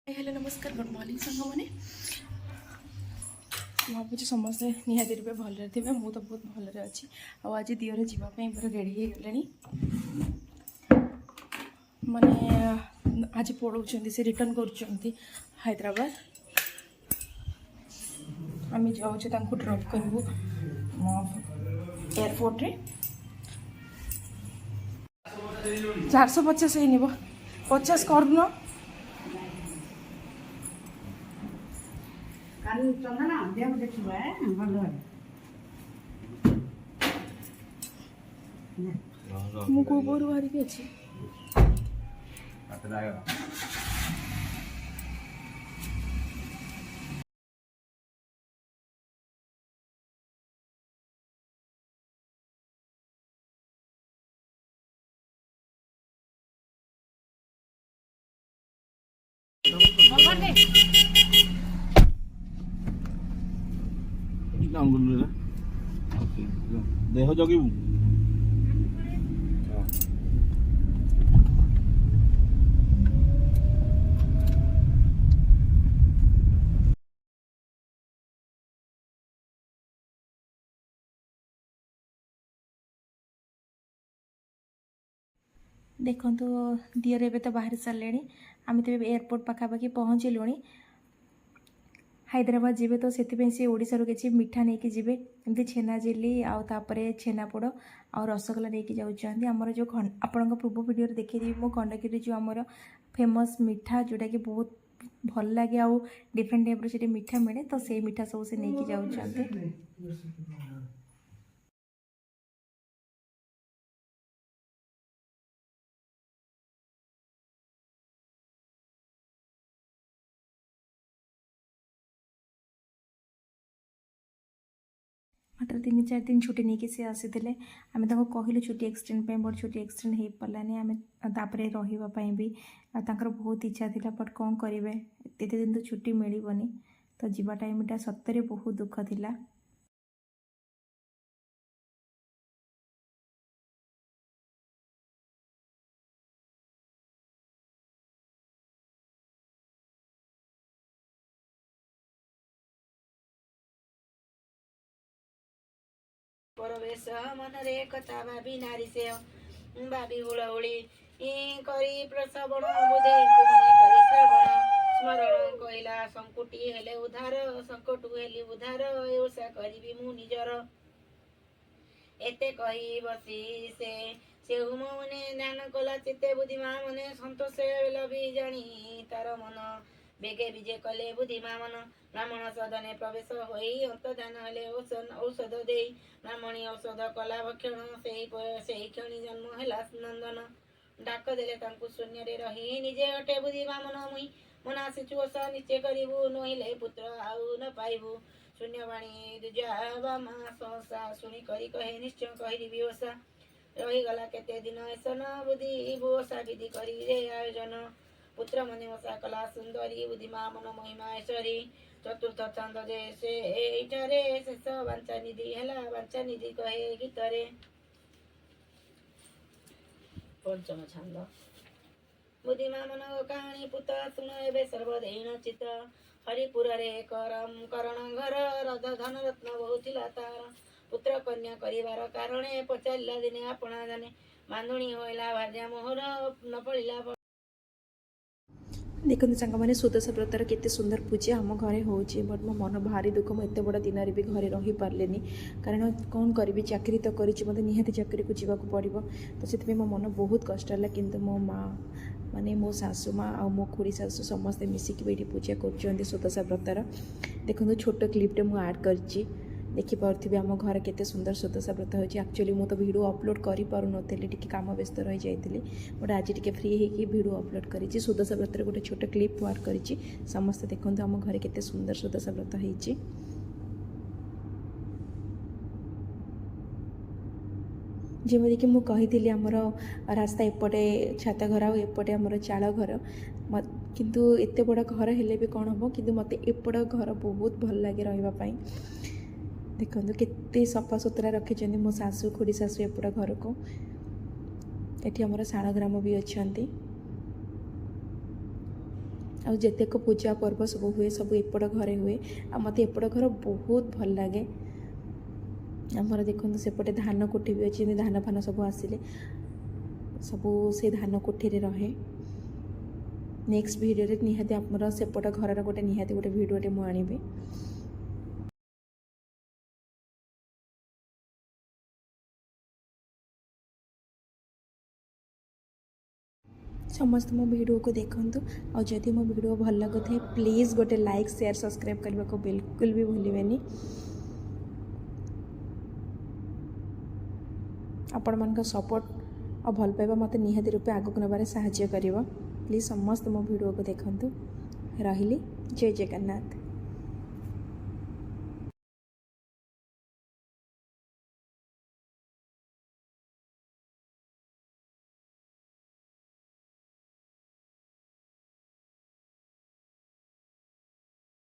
Hello नमस्कार good morning सांग मैंने भावुँ समस्ते निहाती रूपे भलरे थे मुझे तो बहुत भलरे अच्छी आज दियर जावाई पूरा रेडी हो गले माने आज पढ़ाऊँ से रिटर्न कर हैदराबाद आम जाऊँ ड्रप करूँ एयरपोर्ट रे 450 ही 50 कर दून ମୁଁ କୋଉ କୋଉରୁ ବାହାରିକି ଅଛି देह जगू देखो दियर एवं तो बाहर सारे आम तो एयरपोर्ट पाखापाखि पहुँचलु हैदराबाद जी तो से ओडार किसी मिठा नहीं कि जी एमती छेना झिल्ली आउे छेनापोड़ आ रसगोल्ला नहीं जाऊँच आमर जो आपण पूर्व वीडियो देखी मो खंडगिरी जो आमर फेमस मिठा जोटा कि बहुत भल लगे आउ डिफरेंट टाइप से मिठा मिले तो से मिठा सब से नहीं जाऊँ मात्र 3-4 दिन छुट्टी नहीं सी आसी आम कहलु छुट्टी एक्सटेंड बट छुट्टी एक्सटेंड हो पारानी आम रही भी बहुत इच्छा था बट कौन करेंगे एत दिन तो छुट्टी मिलनी तो जीवा टाइमटा सतरे बहुत दुख थिला परवेश मनरे कथा भावी नारी से भावी हुलहुली करी प्रसवण बुधे करी श्रवण स्मरण कहला संकुटी हेले उधार संकटु हेली उधार एषा करी मु निजर एते कही बसी से मने ध्यान कला चित्ते बुद्धिमा मने संतोष लभी जानी तार मन बेगे विजे कले बुद्धिमा मन ब्राह्मण सदने प्रवेश होई अंतदान हेले औषध दे ब्राह्मणी औषध कला भक्षण से क्षणी जन्म हेला नंदन डाक देले तांकु शून्य रे रही निजे अटे बुद्धिमा मन मुई मना शिशु ओषा निश्चय करिबु नहिले पुत्र आउ न पाइबु शून्यवाणी दुजा मा सहसा शुणी करी कहे निश्चय कहिबी ओषा रहीगला केते दिन ऐसन बुद्धि ओषा विधि करी रे आयोजन पुत्र मने ओषा कला सुंदरी बुद्धिमा मन महिमा ऐश्वरी चतुर्थ छंद जे से एठारे शेष वांछा निधि हेला वांछा निधि कहे गीतरे पंचम छंद बुद्धिमा मन कहानी पुत सुन एबे सर्वदैन चित हरिपुर रे करम करण घर रध धन रत्न बहुथिला तार पुत्र कन्या करिवार कारणे पचारिला दिने आपणा जाने बांधुणी होइला भार्या मोहर न पड़िला देखते सांग मैंने सुदशा व्रतर केते सुंदर पूजा आम घरे हो बट मो मन भारी दुख मुझे बड़ दिन भी घरे रही पारे कारण कौन करी चाकरी तो करी मत निहाती चाकरी को जावाक पड़ो तो से मो मन बहुत कष्ट है कि मो माँ माने मो सासू माँ आ मो खुड़ी सासू समस्ते मिसिकी ये पूजा कर सुदशा व्रतर देखो छोट क्लिप्टे मुझे आड कर देखिपे आम घर केते सुंदर सुदशा व्रत होची एक्चुअली मु तो वीडियो अपलोड करि पारु नथली टिके काम व्यस्त रही जाइतिली बट आज टिके फ्री होगी वीडियो अपलोड करिछि सुदशा व्रत गोटे छोट क्लिप वार करिछि समस्त देखंतु आम घर केते सुंदर सुदशा व्रत होईछि जमी कि मुझे आमर रास्ता एपटे छात घर आएपटे आमर चाल घर किंतु एते बड़ा घर हेले भी कौन हम कि मत एपट घर बहुत भल लगे रही देखो केते सफा सुतरा रखी मो सासू खुड़ी सासू एपट घर को ये आमर शाणग्राम भी अच्छा ଆଉ ଯେତେକ ପୂଜା ପର୍ବ ସବୁ ହୁଏ ସବୁ ଏପଟ ଘରେ ହୁଏ। ଆଉ ମୋତେ ଏପଟ ଘର ବହୁତ ଭଲ ଲାଗେ। ଆମର ଦେଖନ୍ତୁ ସେପଟେ ଧାନ କୋଠି ବି ଅଛି, ଯେମିତି ଧାନ ଫାନ ସବୁ ଆସିଲେ ସବୁ ସେ ଧାନ କୋଠିରେ ରହେ। ନେକ୍ସଟ ଭିଡ଼ିଓରେ ନିହାତି ଆମର ସେପଟ ଘରର ନିହାତି ଗୋଟେ ଭିଡ଼ିଓଟେ ମୁଁ ଆଣିବି। ସମସ୍ତେ ମୋ ଭିଡ଼ିଓକୁ ଦେଖନ୍ତୁ। ଆଉ ଯଦି ମୋ ଭିଡ଼ିଓ ଭଲ ଲାଗୁଥାଏ ପ୍ଲିଜ୍ ଗୋଟେ ଲାଇକ୍ ସେୟାର ସବସ୍କ୍ରାଇବ୍ କରିବାକୁ ବିଲକୁଲ ବି ଭୁଲିବେନି। ଆପଣମାନଙ୍କ ସପୋର୍ଟ ଆଉ ଭଲ ପାଇବା ମୋତେ ନିହାତି ରୂପେ ଆଗକୁ ନେବାରେ ସାହାଯ୍ୟ କରିବ। ପ୍ଲିଜ୍ ସମସ୍ତେ ମୋ ଭିଡ଼ିଓକୁ ଦେଖନ୍ତୁ। ରହିଲି, ଜୟ ଜଗନ୍ନାଥ।